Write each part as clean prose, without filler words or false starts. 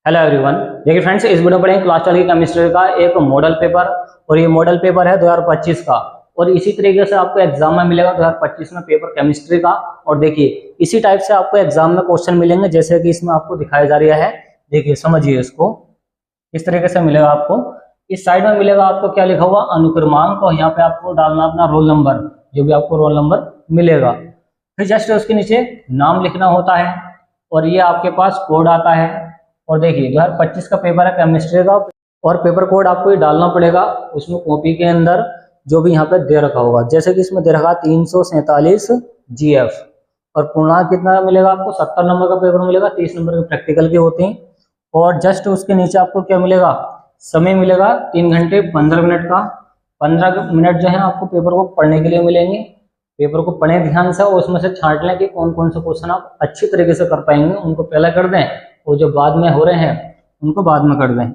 Hello everyone. देखिए friends, इस video पढ़ेंगे क्लास 12 की केमिस्ट्री का एक मॉडल पेपर। और ये मॉडल पेपर है 2025 का। और इसी तरीके से आपको एग्जाम में मिलेगा 2025 में पेपर केमिस्ट्री का। और देखिए इसी टाइप से आपको एग्जाम में क्वेश्चन मिलेंगे जैसे कि इसमें आपको दिखाया जा रहा है। देखिए समझिए इसको, इस तरीके से मिलेगा आपको। इस साइड में मिलेगा आपको क्या लिखा हुआ, अनुक्रमांक, और यहाँ पे आपको डालना अपना रोल नंबर, जो भी आपको रोल नंबर मिलेगा। फिर जस्ट उसके नीचे नाम लिखना होता है और ये आपके पास कोड आता है। और देखिए 2025 का पेपर है केमिस्ट्री का, और पेपर कोड आपको ये डालना पड़ेगा उसमें कॉपी के अंदर, जो भी यहाँ पे दे रखा होगा। जैसे कि इसमें दे रखा 347 GF। और पूर्णांक कितना मिलेगा आपको, 70 नंबर का पेपर मिलेगा, 30 नंबर के प्रैक्टिकल के होते हैं। और जस्ट उसके नीचे आपको क्या मिलेगा, समय मिलेगा 3 घंटे 15 मिनट का। 15 मिनट जो है आपको पेपर को पढ़ने के लिए मिलेंगे। पेपर को पढ़ें ध्यान से और उसमें से छांट लें कि कौन कौन से क्वेश्चन आप अच्छी तरीके से कर पाएंगे, उनको पहले कर दें और जो बाद में हो रहे हैं उनको बाद में कर दें।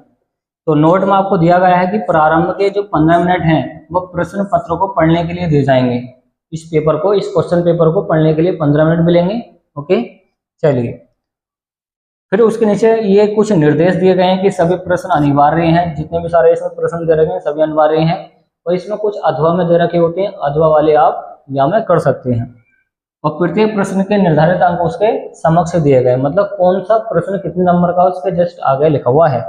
तो नोट में आपको दिया गया है कि प्रारंभ के जो 15 मिनट हैं वो प्रश्न पत्रों को पढ़ने के लिए दिए जाएंगे। इस पेपर को, इस क्वेश्चन पेपर को पढ़ने के लिए 15 मिनट मिलेंगे। ओके, चलिए। फिर उसके नीचे ये कुछ निर्देश दिए गए हैं कि सभी प्रश्न अनिवार्य हैं। जितने भी सारे इसमें प्रश्न दे रखे हैं सभी अनिवार्य हैं। और इसमें कुछ अथवा में दे रखे होते हैं, अथवा वाले आप या में कर सकते हैं। और प्रत्येक प्रश्न के निर्धारित अंक उसके समक्ष दिए गए, मतलब कौन सा प्रश्न कितने नंबर का उसके जस्ट आगे लिखा हुआ है।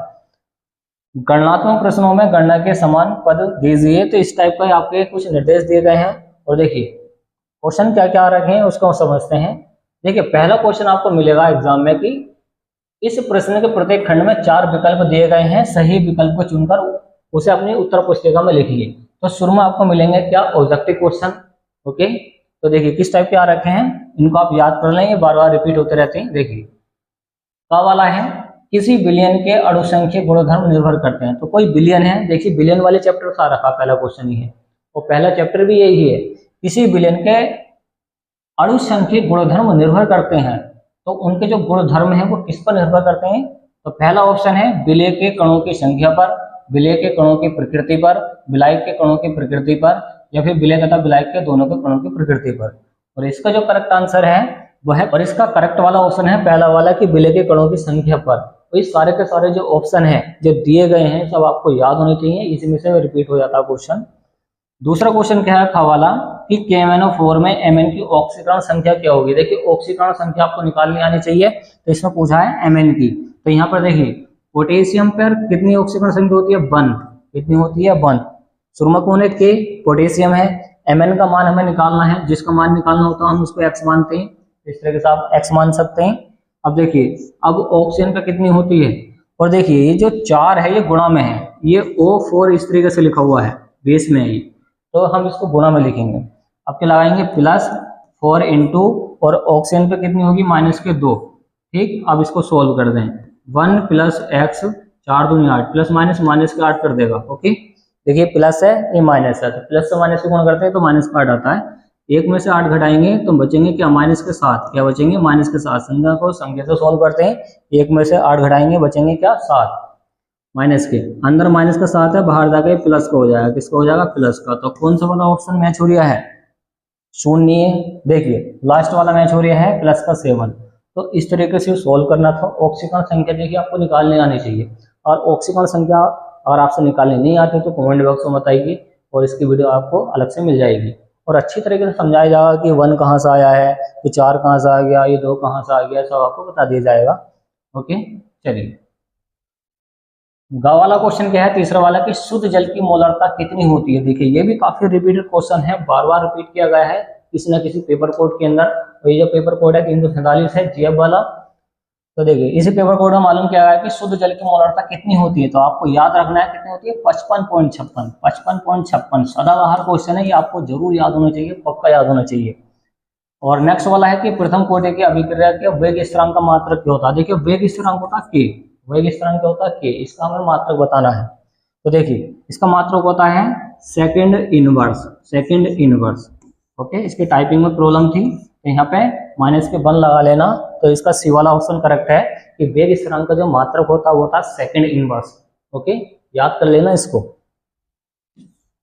गणनात्मक प्रश्नों में गणना के समान पद दीजिए, तो इस टाइप का आपके कुछ निर्देश दिए गए हैं। और देखिए क्वेश्चन क्या क्या रखे हैं उसको समझते हैं। देखिए पहला क्वेश्चन आपको मिलेगा एग्जाम में कि इस प्रश्न के प्रत्येक खंड में 4 विकल्प दिए गए हैं, सही विकल्प को चुनकर उसे अपनी उत्तर पुस्तिका में लिखिए। तो शुरू में आपको मिलेंगे क्या, ऑब्जेक्टिव क्वेश्चन। ओके, तो देखिए किस टाइप के आ रखे हैं, इनको आप याद कर लें, ये बार बार रिपीट होते रहते हैं। देखिए का वाला है, किसी बिलियन के अणुसंख्यक गुणधर्म निर्भर करते हैं। तो कोई बिलियन है, देखिए बिलियन वाले चैप्टर से आ रखा पहला क्वेश्चन ही है, और पहला चैप्टर भी यही है, किसी बिलियन के अणुसंख्यक गुणधर्म निर्भर करते हैं। तो उनके जो गुणधर्म है वो किस पर निर्भर करते हैं। तो पहला ऑप्शन है विलय के कणों की संख्या पर, विलय के कणों की प्रकृति पर, विलायक के कणों की प्रकृति पर, या फिर विलय तथा विलायक के दोनों के कणों की प्रकृति पर। और इसका जो करेक्ट आंसर है वो है, और इसका करेक्ट वाला ऑप्शन है पहला वाला कि विलय के कणों की संख्या पर। तो इस सारे के सारे जो ऑप्शन है जो दिए गए हैं सब आपको याद होने चाहिए, इसी में से रिपीट हो जाता है क्वेश्चन। दूसरा क्वेश्चन क्या है खा वाला कि KMnO4 में Mn की ऑक्सीकरण संख्या क्या होगी। देखिए ऑक्सीकरण संख्या आपको निकालनी आनी चाहिए, तो इसमें पूछा है Mn की। तो यहाँ पर देखिए पोटेशियम पर कितनी ऑक्सीकरण संख्या होती है, 1। कितनी होती है, 1। शुरू में कौन है, K, पोटेशियम है। Mn का मान हमें निकालना है, जिसका मान निकालना होता है हम उसको x मानते हैं। इस तरीके से आप x मान सकते हैं। अब देखिए अब ऑक्सीजन का कितनी होती है, और देखिए ये जो 4 है ये गुणा में है, ये O4 इस तरीके से लिखा हुआ है बेस में है, तो हम इसको गुणा में लिखेंगे। अब क्या लगाएंगे, +4 इंटू, और ऑक्सीजन पे कितनी होगी, -2। ठीक, अब इसको सोल्व कर दें। 1 + x, 4 दूनी 8, प्लस माइनस माइनस के 8 कर देगा। ओके, देखिए प्लस है ये माइनस है, तो प्लस से माइनस को गुणा करते हैं तो माइनस का 8 आता है। 1 में से 8 घटाएंगे तो बचेंगे क्या, माइनस के 7। क्या बचेंगे, माइनस के 7। संख्या को संख्या से सोल्व करते हैं, 1 में से 8 घटाएंगे बचेंगे क्या, 7। माइनस के अंदर माइनस का 7 है, बाहर जाके प्लस का हो जाएगा, किसका हो जाएगा, प्लस का। तो कौन सा वाला ऑप्शन मैच हो रहा है, शून्य। देखिए लास्ट वाला मैच हो रहा है प्लस का 7। तो इस तरीके से सोल्व करना था। ऑक्सीकरण संख्या देखिए आपको निकालने आनी चाहिए, और ऑक्सीकरण संख्या अगर आपसे निकालने नहीं आती तो कमेंट बॉक्स में बताइए, और इसकी वीडियो आपको अलग से मिल जाएगी। और अच्छी तरीके से समझाया जाएगा कि 1 कहाँ से आया है, ये 4 कहाँ से आ गया, ये 2 कहाँ से आ गया, सब आपको बता दिया जाएगा। ओके, चलिए। ग वाला क्वेश्चन क्या है, तीसरा वाला कि शुद्ध जल की मोलरता कितनी होती है। देखिए ये भी काफी रिपीटेड क्वेश्चन है, बार बार रिपीट किया गया है किसी न किसी पेपर कोड के अंदर। तो ये जो पेपर कोड है 347 है GF वाला। तो देखिए इसी पेपर कोड में मालूम किया गया है कि शुद्ध जल की मोलरता कितनी होती है। तो आपको याद रखना है कितनी होती है, 55.56। 55.56 सदाबहार क्वेश्चन है, ये आपको जरूर याद होना चाहिए, पक्का याद होना चाहिए। और नेक्स्ट वाला है कि प्रथम कोटि की अभिक्रिया के वेग स्थिरांक का मात्रक क्या होता है। देखिए वेग स्थिरांक होता है K, वेग स्थिरांक क्या होता है K, इसका हमें मात्रक बताना है। तो देखिए इसका मात्रक होता है second inverse, second inverse. Okay, इसकी टाइपिंग में प्रॉब्लम थी, तो यहाँ पे माइनस के 1 लगा लेना। तो इसका सी वाला ऑप्शन करेक्ट है कि वेग स्थिरांक का जो मात्रक होता है वो होता है सेकंड इनवर्स। ओके, याद कर लेना इसको।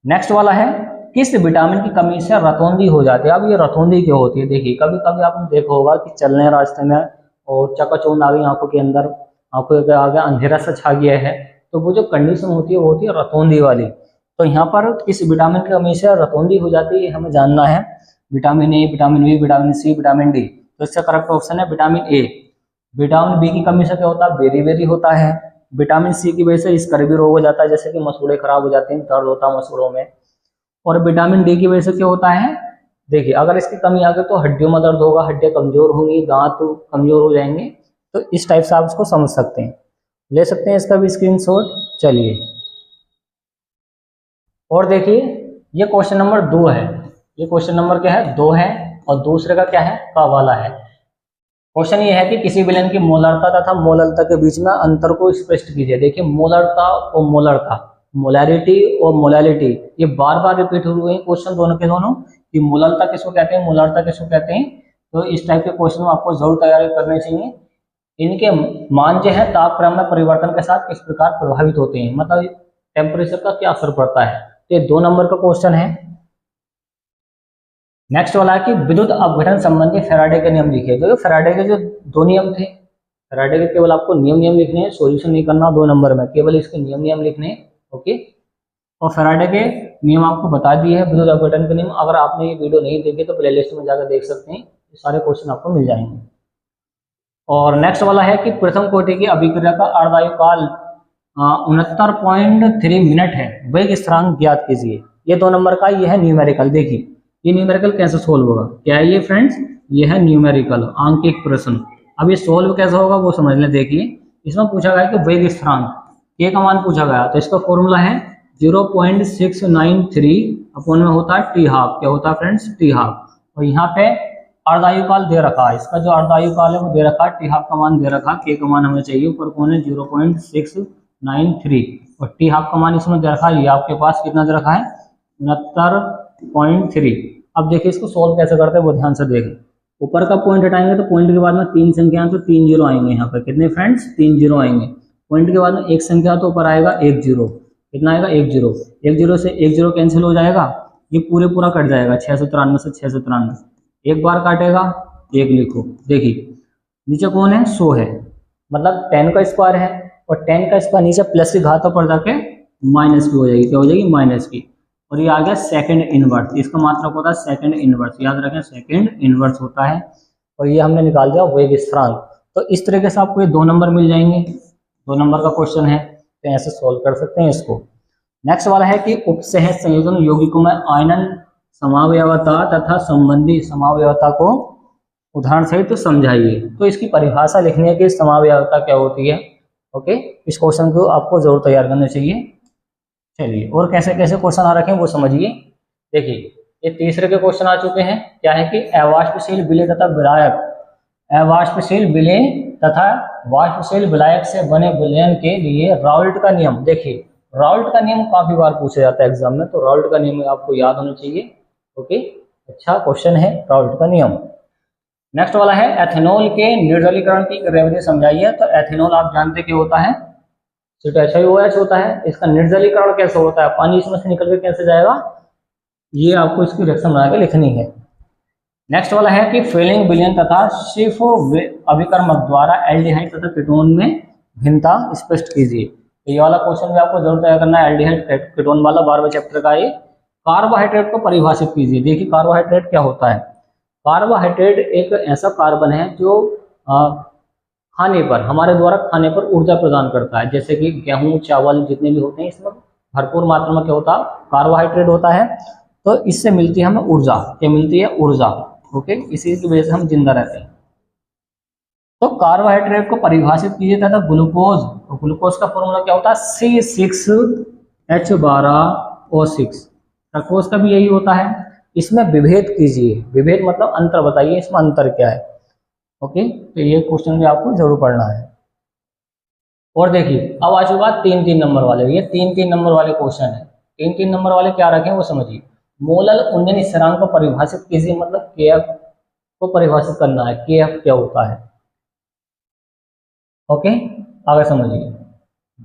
नेक्स्ट वाला है किस विटामिन की कमी से रतौंधी हो जाती है। अब ये रतौंधी क्यों होती है, देखिए कभी कभी आपने देखा होगा कि चलने रास्ते में और चकाचौंध आ गई आंखों के अंदर, आपको आ गया अंधेरा सा छा गया है, तो वो जो कंडीशन होती है वो होती है रतौंधी वाली। तो यहाँ पर किस विटामिन की कमी से रतौंधी हो जाती है हमें जानना है। Vitamin A, vitamin B, vitamin C, vitamin D. तो इसका करेक्ट ऑप्शन है विटामिन ए। विटामिन बी की कमी से क्या होता है, बेरी होता है। विटामिन सी की वजह से स्कर्वी रोग हो जाता है, जैसे कि मसूड़े खराब हो जाते हैं, दर्द होता है मसूड़ों में। और विटामिन डी की वजह से क्या होता है, देखिए अगर इसकी कमी आ गई तो हड्डियों में दर्द होगा, हड्डियां कमजोर होंगी, दांत कमजोर हो जाएंगे। तो इस टाइप से आप इसको समझ सकते हैं, ले सकते हैं इसका भी स्क्रीनशॉट। चलिए और देखिए ये क्वेश्चन नंबर 2 है। ये क्वेश्चन नंबर क्या है, 2 है। और दूसरे का क्या है, का वाला है। क्वेश्चन ये है कि किसी विलयन की मोलरता तथा मोललता के बीच में अंतर को स्पष्ट कीजिए। देखिए मोलरता और मोलरता, मोलैरिटी और मोलैलिटी, ये बार बार रिपीट हुए हैं क्वेश्चन दोनों के दोनों, कि मोललता किसको कहते हैं, मोलरता किसको कहते हैं। तो इस टाइप के क्वेश्चन आपको जरूर तैयारी करने चाहिए। इनके मान जो है तापक्रम में परिवर्तन के साथ किस प्रकार प्रभावित होते हैं, मतलब टेम्परेचर का क्या असर पड़ता है। तो ये 2 नंबर का क्वेश्चन है। नेक्स्ट वाला है कि विद्युत अपघटन संबंधी फैराडे के नियम लिखिए। जो फैराडे के जो 2 नियम थे, फैराडे के केवल आपको नियम लिखने हैं, सॉल्यूशन नहीं करना 2 नंबर में, केवल इसके नियम लिखने हैं। ओके, और फैराडे के नियम आपको बता दिए हैं, विद्युत अपघटन के नियम। अगर आपने ये वीडियो नहीं देखी तो प्लेलिस्ट में जाकर देख सकते हैं, ये सारे क्वेश्चन आपको मिल जाएंगे। और नेक्स्ट वाला है कि प्रथम कोटि की अभिक्रिया का अर्धायु काल 69.3 मिनट है, वेग स्थिरांक ज्ञात कीजिए। ये 2 नंबर का ये है न्यूमेरिकल। देखिए ये न्यूमेरिकल कैसे सोल्व होगा, क्या है ये फ्रेंड्स, ये है न्यूमेरिकल आंकिक प्रश्न। अब ये सोल्व कैसे होगा वो समझ लें। देखिए इसमें पूछा गया कि वेग स्थिरांक के का मान पूछा गया, तो इसका फॉर्मूला है 0.693 अपॉन में होता है टी हाफ। क्या होता है फ्रेंड्स, टी हाफ। और यहाँ पे अर्धायु काल दे रखा है, इसका जो अर्धायु काल है वो दे रखा है, टी हाफ का मान दे रखा है, के का मान हमें चाहिए, ऊपर कौन है 0.693 और टी हाफ का मान इसमें दे रखा है, ये आपके पास कितना दे रखा है 69.3। अब देखिए इसको सोल्व कैसे करते हैं वो ध्यान से देखें। ऊपर का पॉइंट हटाएंगे तो पॉइंट के बाद में 3 संख्या तो 3 जीरो आएंगे। यहाँ पर कितने फ्रेंड्स, 3 जीरो आएंगे। पॉइंट के बाद में एक संख्या तो ऊपर आएगा 1 जीरो, कितना आएगा 1 जीरो। 1 जीरो से 1 जीरो कैंसिल हो जाएगा, ये पूरा कट जाएगा, 693 से 693। एक बार काटेगा 1 लिखो। देखिए नीचे कौन है, 100 है, मतलब 10 का स्क्वायर है, और 10 का स्क्वायर नीचे प्लस की घातों पर जाके माइनस की हो जाएगी। क्या हो जाएगी, माइनस की। और ये आ गया सेकंड इनवर्स, इसका मात्रक होता है सेकंड इनवर्स, याद रखें सेकंड इनवर्स होता है। और ये हमने निकाल दिया वेग स्थिरांक। तो इस तरीके से आपको ये 2 नंबर मिल जाएंगे, 2 नंबर का क्वेश्चन है, तो ऐसे सोल्व कर सकते हैं इसको। नेक्स्ट वाला है कि उपसह संयोजन यौगिकों में आयनन समावयवता तथा संबंधी समावयवता को उदाहरण सहित तो समझाइए। तो इसकी परिभाषा लिखनी है कि समावयवता क्या होती है। ओके, इस क्वेश्चन को आपको जरूर तैयार करना चाहिए। चलिए और कैसे कैसे क्वेश्चन आ रखे हैं वो समझिए। देखिए ये तीसरे के क्वेश्चन आ चुके हैं, क्या है कि अवाष्पशील विलय तथा विलायक, अवाष्पशील विलय तथा वाष्पशील विलायक से बने विलयन के लिए राउल्ट का नियम। देखिए राउल्ट का नियम काफी बार पूछा जाता है एग्जाम में, तो राउल्ट का नियम आपको याद होना चाहिए। ओके, अच्छा क्वेश्चन है राउल्ट का नियम। नेक्स्ट वाला है एथेनॉल के निर्जलीकरण की क्रियाविधि समझाइए। तो एथेनॉल आप जानते क्या होता है, CH2OH होता है। इसका निर्जलीकरण कैसे होता है, पानी इसमें से निकल के कैसे जाएगा, ये आपको इसकी रिएक्शन बना के लिखनी है। नेक्स्ट वाला है कि फेलिंग विलयन तथा शिफ अभिकर्मक द्वारा एल्डिहाइड तथा कीटोन में भिन्नता स्पष्ट कीजिए। तो ये वाला क्वेश्चन भी आपको जरूर तैयार करना है, एल्डिहाइड कीटोन वाला 12वें चैप्टर का ये। कार्बोहाइड्रेट को परिभाषित कीजिए। देखिए कार्बोहाइड्रेट क्या होता है, कार्बोहाइड्रेट एक ऐसा कार्बन है जो खाने पर, हमारे द्वारा खाने पर ऊर्जा प्रदान करता है। जैसे कि गेहूं चावल जितने भी होते हैं इसमें भरपूर मात्रा में क्या होता है, कार्बोहाइड्रेट होता है। तो इससे मिलती है हमें ऊर्जा, क्या मिलती है, ऊर्जा। ओके, इसी की वजह से हम जिंदा रहते हैं। तो कार्बोहाइड्रेट को परिभाषित कीजिए तथा ग्लूकोज, तो ग्लूकोज का फॉर्मूला क्या होता है C6H12O6। फ्रक्टोज का भी यही होता है। इसमें विभेद कीजिए, विभेद मतलब अंतर बताइए, इसमें अंतर क्या है। ओके, तो ये क्वेश्चन भी आपको जरूर पढ़ना है। और देखिए अब आ चुका 3-3 नंबर वाले, ये 3-3 नंबर वाले क्वेश्चन है। 3-3 नंबर वाले क्या रखें वो समझिए। मोलल उन्नयन स्थिरांक को परिभाषित कीजिए, मतलब KF को परिभाषित करना है, KF क्या होता है। ओके, आगे समझिए।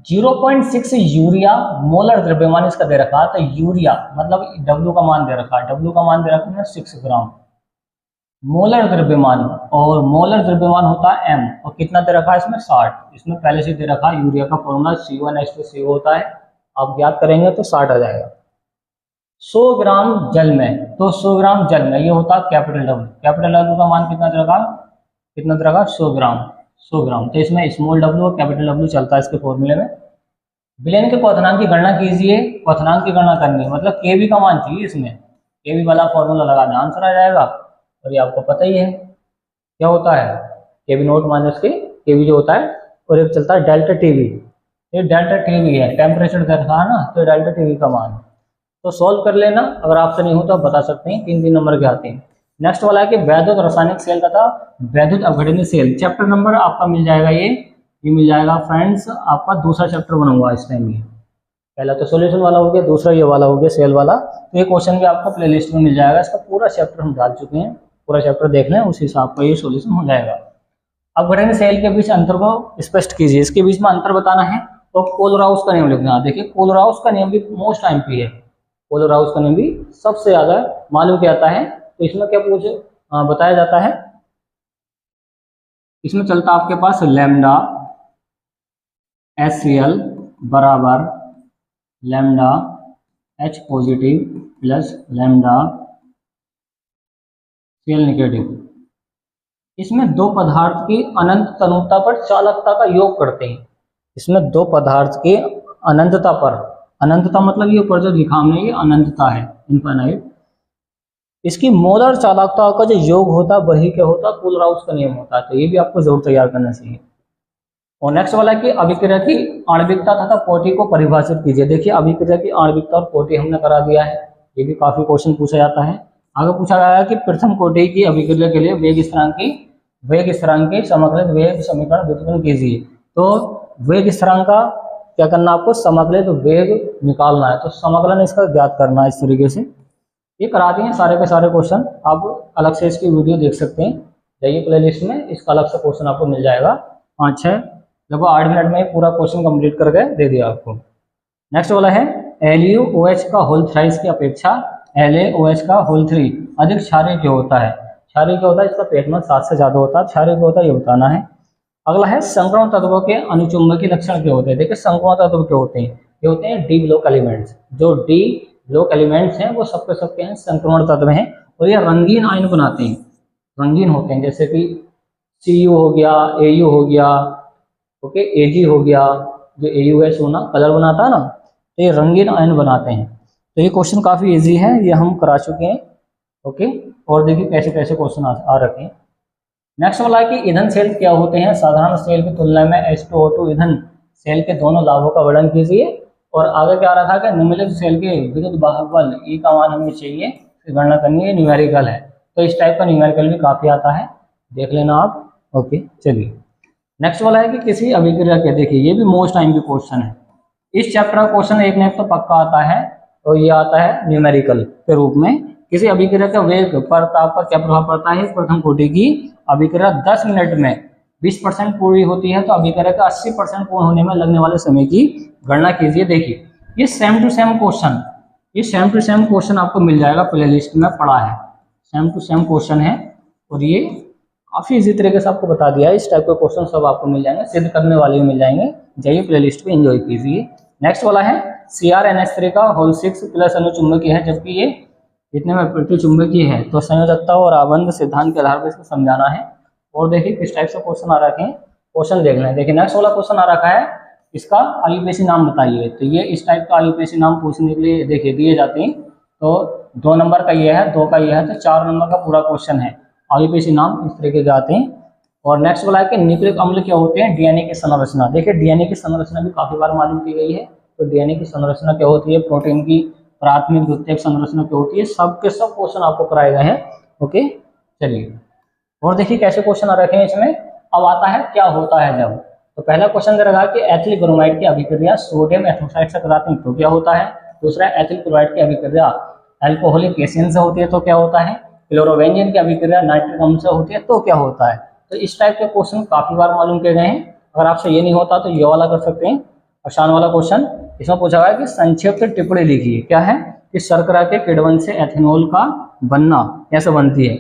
0.6 यूरिया मोलर द्रव्यमान इसका दे रखा है। तो यूरिया मतलब W का मान दे रखा है, W का मान दे रखा है 6 ग्राम। मोलर द्रव्यमान, और मोलर द्रव्यमान होता है m, और कितना दे रखा है इसमें 60। इसमें पहले से दे रखा है यूरिया का फॉर्मूला C1H2CO होता है, आप याद करेंगे तो 60 आ जाएगा। 100 ग्राम जल में, तो 100 ग्राम जल में ये होता है कैपिटल डब्ल्यू। कैपिटल डब्ल्यू का मान कितना दे रखा, कितना दे रखा 100 ग्राम। 100 ग्राम, तो इसमें स्मॉल डब्ल्यू और कैपिटल डब्ल्यू चलता है इसके फॉर्मूले में। विलयन के क्वथनांक की गणना कीजिए। क्वथनांक की गणना करनी है मतलब केवी का मान चाहिए, इसमें केवी वाला फॉर्मूला लगाना, आंसर आ जाएगा। और ये आपको पता ही है क्या होता है, केवी नोट माइनस के केवी जो होता है, और एक चलता है डेल्टा टीवी। ये डेल्टा टीवी है, टेम्परेचर दे रखा है ना, तो डेल्टा टीवी का मान। तो सॉल्व कर लेना, अगर आपसे नहीं हो तो आप बता सकते हैं, 3 नंबर के आते हैं। नेक्स्ट वाला है कि वैद्युत रासायनिक सेल तथा वैद्युत अपघटनीय सेल। चैप्टर नंबर आपका मिल जाएगा ये मिल जाएगा फ्रेंड्स, आपका दूसरा चैप्टर बना हुआ है इस टाइम। ये पहला तो सॉल्यूशन वाला हो गया, दूसरा ये वाला हो गया सेल वाला। तो ये क्वेश्चन भी आपको प्लेलिस्ट में मिल जाएगा, इसका पूरा चैप्टर हम डाल चुके हैं, पूरा चैप्टर देख लें, उस हिसाब का ये सॉल्यूशन हो जाएगा। अपघटनीय सेल के बीच अंतर को स्पष्ट कीजिए। इसके बीच में अंतर बताना है तो कोलराउस का नियम लिखना है। देखिए कोलराउस का नियम भी मोस्ट एमपी है, कोलराउस का नियम भी सबसे ज्यादा मालूम किया जाता है। तो इसमें क्या बताया जाता है, इसमें चलता आपके पास लैम्डा HCl बराबर lambda H positive plus lambda Cl negative. इसमें दो पदार्थ की अनंत तनुता पर चालकता का योग करते हैं। इसमें दो पदार्थ की अनंतता पर, अनंतता मतलब ये ऊपर जो लिखा हमने ये अनंतता है, इनफाइनाइट, इसकी मोलर चालकता का जो योग होता है वही क्या होता है, कोलराउस का नियम होता है। तो ये भी आपको जरूर तैयार करना चाहिए। और नेक्स्ट वाला है कि अभिक्रिया की आणविकता तथा कोटि को परिभाषित कीजिए। देखिए अभिक्रिया की आणविकता और कोटि हमने करा दिया है, ये भी काफी क्वेश्चन पूछा जाता है। आगे पूछा गया है कि प्रथम कोटि की अभिक्रिया के लिए वेग स्थिरांक की समग्रित वेग समीकरण व्युत्पन्न कीजिए। तो वेग स्थिरांक का क्या करना, आपको समग्रित वेग निकालना है, तो समाकलन इसका ज्ञात करना है। इस तरीके से ये करा दिए सारे के सारे क्वेश्चन, आप अलग से इसकी वीडियो देख सकते हैं, जाइए प्लेलिस्ट में, इसका अलग से क्वेश्चन आपको मिल जाएगा। 5-6 लगभग 8 मिनट में पूरा क्वेश्चन कंप्लीट करके दे दिया आपको। नेक्स्ट वाला है LuOH का होल थ्राइस की अपेक्षा LaOH का होल 3 अधिक क्षारीय क्यों होता है। क्षारीय क्या होता है, इसका पेटमान 7 से ज्यादा होता है, क्षारीय क्या होता है ये बताना है। अगला है संक्रमण तत्वों के अनुचुंबकीय लक्षण क्या होते हैं। देखिए संक्रमण तत्व क्या होते हैं, ये होते हैं डी ब्लॉक एलिमेंट्स। जो डी ब्लॉक एलिमेंट्स हैं वो सबके हैं संक्रमण तत्व हैं, और ये रंगीन आयन बनाते हैं, रंगीन होते हैं, जैसे कि Cu हो गया, Au हो गया, ओके, Ag हो गया, जो AuS होना कलर बनाता है ना, तो ये रंगीन आयन बनाते हैं। तो ये क्वेश्चन काफी इजी है, ये हम करा चुके हैं, ओके। और देखिए कैसे कैसे क्वेश्चन आ रखे हैं। नेक्स्ट वाला है कि ईंधन सेल क्या होते हैं। साधारण सेल की तुलना में H2O2 ईंधन सेल के दोनों लाभों का वर्णन कीजिए। और आगे क्या रखा है कि निम्नलिखित सेल के विद्युत वाहक बल E का मान हमें चाहिए, गणना करनी है, न्यूमेरिकल है। तो इस टाइप का न्यूमेरिकल भी काफी आता है, देख लेना आप, ओके। चलिए नेक्स्ट वाला है कि किसी अभिक्रिया के, देखिए ये भी मोस्ट टाइम की क्वेश्चन है, इस चैप्टर का क्वेश्चन एक न तो पक्का आता है, तो ये आता है न्यूमेरिकल के रूप में। किसी अभिक्रिया का वेग पर ताप का क्या प्रभाव पड़ता है। प्रथम कोटि की अभिक्रिया 10 मिनट में 20% पूरी होती है, तो अभिक्रिया का 80% पूर्ण होने में लगने वाले समय की गणना कीजिए। देखिए ये सेम टू सेम क्वेश्चन, ये सेम टू सेम क्वेश्चन आपको मिल जाएगा, प्लेलिस्ट में पड़ा है, सेम टू सेम क्वेश्चन है, और ये काफी इजी तरीके से आपको बता दिया है। इस टाइप के क्वेश्चन सब आपको मिल जाएंगे, सिद्ध करने वाले भी मिल जाएंगे, जाइए प्लेलिस्ट पे एंजॉय कीजिए। नेक्स्ट वाला है CrNH3 का होल 6 प्लस अनुचुंबकीय है, जबकि ये जितने में प्रतिचुंबकीय है। तो संयोजकता और आबंध सिद्धांत के आधार पर इसको समझाना है। और देखिए किस टाइप से क्वेश्चन आ रखे हैं, क्वेश्चन देख लें। देखिए नेक्स्ट वाला क्वेश्चन आ रखा है, इसका आयुपेशी नाम बताइए। तो ये इस टाइप का आयुपेशी नाम पूछने के लिए देखिए दिए जाते हैं। तो 2 नंबर का ये है, 2 का ये है, तो 4 नंबर का पूरा क्वेश्चन है। आयुपेशी नाम इस तरीके के आते हैं। और नेक्स्ट वाला है कि न्यूक्लिक अम्ल क्या होते हैं। DNA की संरचना, देखिए DNA की संरचना भी काफी बार मालूम की गई है। तो DNA की संरचना क्या होती है, प्रोटीन की प्राथमिक द्वितीयक संरचना क्या होती है, सब के सब क्वेश्चन आपको कराए गए हैं, ओके। चलिए और देखिए कैसे क्वेश्चन आ रखे हैं इसमें। अब आता है क्या होता है जब। तो पहला क्वेश्चन दे रखा है कि एथिल ब्रोमाइड की अभिक्रिया सोडियम एथोक्साइड से कराते हैं तो क्या होता है। दूसरा एथिल क्लोराइड की अभिक्रिया अल्कोहलिक एसिड से होती है तो क्या होता है। क्लोरोबेंजीन की अभिक्रिया नाइट्रिक अम्ल से होती है तो क्या होता है। तो इस टाइप के क्वेश्चन काफी बार मालूम किए गए हैं। अगर आपसे ये नहीं होता तो ये वाला कर सकते हैं, आसान वाला क्वेश्चन। इसमें पूछा गया कि संक्षिप्त टिप्पणी लिखिए। क्या है कि शर्करा के किण्वन से एथेनॉल का बनना कैसे बनती है।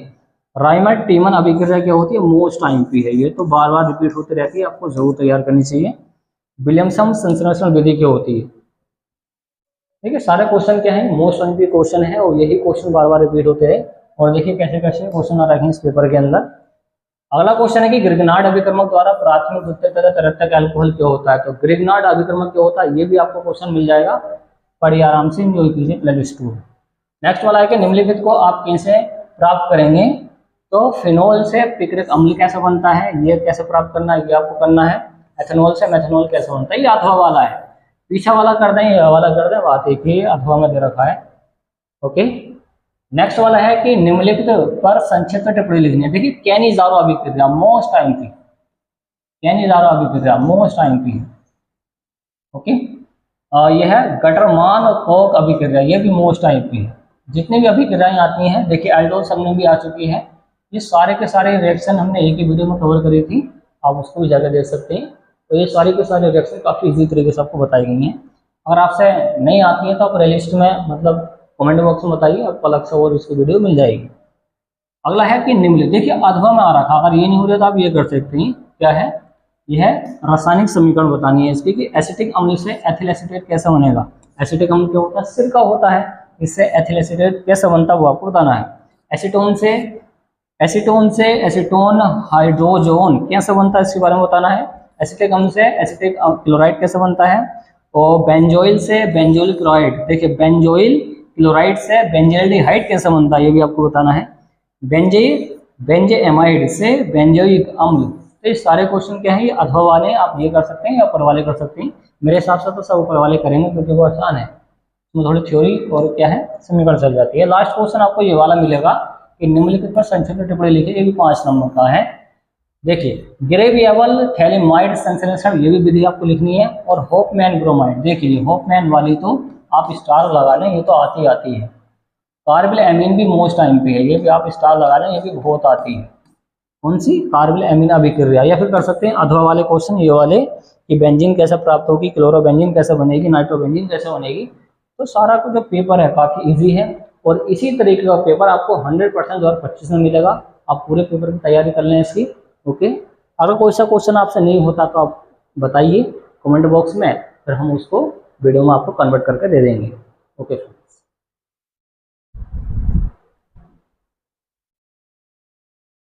राइमैट-टीमन अभिक्रिया क्या होती है, मोस्ट आईएमपी है, ये तो बार बार रिपीट होती रहती है, आपको जरूर तैयार करनी चाहिए। विलियमसन संश्लेषण विधि क्या होती है, ठीक है, सारे क्वेश्चन क्या है, मोस्ट आईएमपी क्वेश्चन है और यही क्वेश्चन बार बार रिपीट होते हैं। और देखिए कैसे कैसे क्वेश्चन आ रखे हैं इस पेपर के अंदर। अगला क्वेश्चन है कि ग्रिग्नार्ड अभिकर्मक द्वारा प्राथमिक द्वितीयक तथा तृतीयक अल्कोहल क्या होता है। तो ग्रिग्नार्ड अभिकर्मक क्या होता है, ये भी आपको क्वेश्चन मिल जाएगा, पढ़िए आराम से, एंजॉय कीजिए प्लेलिस्ट को। नेक्स्ट वाला है कि निम्नलिखित को आप कैसे प्राप्त करेंगे। तो फिनोल से पिक्रिक अम्ल कैसे बनता है, ये कैसे प्राप्त करना है, ये आपको करना है। एथेनॉल से मेथनॉल कैसे बनता है, ये अथवा वाला है, पीछा वाला कर दें, ये वाला कर दें, बात एक ही अथवा में दे रखा है। ओके, नेक्स्ट वाला है कि निम्नलिखित पर संक्षिप्त टिप्पणी लिखनी है। देखिए कैनिज़ारो अभिक्रिया मोस्ट आईएमपी, कैनिज़ारो अभिक्रिया मोस्ट आईएमपी। ओके, यह है गटरमान कोक अभिक्रिया, ये भी मोस्ट आईएमपी है। जितनी भी अभिक्रियाएं आती हैं, देखिए एल्डोल सब में भी आ चुकी है, ये सारे के सारे रिएक्शन हमने एक ही वीडियो में कवर करी थी, आप उसको भी जाकर देख सकते हैं। तो ये सारी के सारे रिएक्शन काफ़ी इजी तरीके से आपको बताई गई हैं। अगर आपसे नहीं आती है तो आप प्लेलिस्ट में मतलब कमेंट बॉक्स में बताइए, आपको अलग से और इसकी वीडियो मिल जाएगी। अगला है कि निम्नलिखित, देखिए अथवा में आ रखा, अगर ये नहीं हो रहा तो आप ये कर सकते हैं, क्या है, यह है रासायनिक समीकरण बतानी है इसकी कि एसिटिक अम्ल से एथिल एसीटेट कैसे बनेगा। एसिटिक अम्ल क्या होता है, सिरका होता है, इससे एथिल एसीटेट कैसे बनता है वो आपको बताना है। एसीटोन से एसीटोन हाइड्रोजोन कैसे बनता है इसके बारे में बताना है। एसिटिक अम्ल से एसिटिक क्लोराइड कैसे बनता है। और बेंजोइल से बेंजोइल क्लोराइड, देखिए बेंजोइल क्लोराइड से बेंजल्डिहाइड कैसे बनता है ये भी आपको बताना है। बेंजेएमाइड से बेंजोइक अम्ल। तो ये सारे क्वेश्चन क्या है, ये अथवा वाले आप ये कर सकते हैं या ऊपर वाले कर सकते हैं। मेरे हिसाब से तो सब ऊपर वाले करेंगे क्योंकि वो आसान है, इसमें थोड़ी थ्योरी और क्या है समीकरण चल जाती है। लास्ट क्वेश्चन आपको ये वाला मिलेगा कि निम्नलिखित पर संक्षिप्त टिप्पणी लिखिए, ये भी 5 नंबर का है। देखिए ग्रेविएबल थैलेमाइड संश्लेषण, ये भी विधि आपको लिखनी है। और होफमैन ब्रोमाइड, देखिए होफमैन वाली तो आप स्टार लगा लें, ये तो आती है। कार्बिल एमीन भी मोस्ट आईएमपी है, ये भी आप स्टार लगा लें, ये भी बहुत आती है। कौन सी, कार्बिल एमीन अभिक्रिया। या फिर कर सकते हैं अथवा वाले क्वेश्चन ये वाले कि बेंजीन कैसे प्राप्त होगी, क्लोरोबेंजीन कैसे बनेगी, नाइट्रोबेंजीन कैसे बनेगी। तो सारा का जो पेपर है काफ़ी इजी है और इसी तरीके का पेपर आपको 100% 2025 में मिलेगा। आप पूरे पेपर की तैयारी कर लें इसकी। ओके, अगर कोई सा क्वेश्चन आपसे नहीं होता तो आप बताइए कमेंट बॉक्स में, फिर हम उसको वीडियो में आपको कन्वर्ट करके दे देंगे। ओके।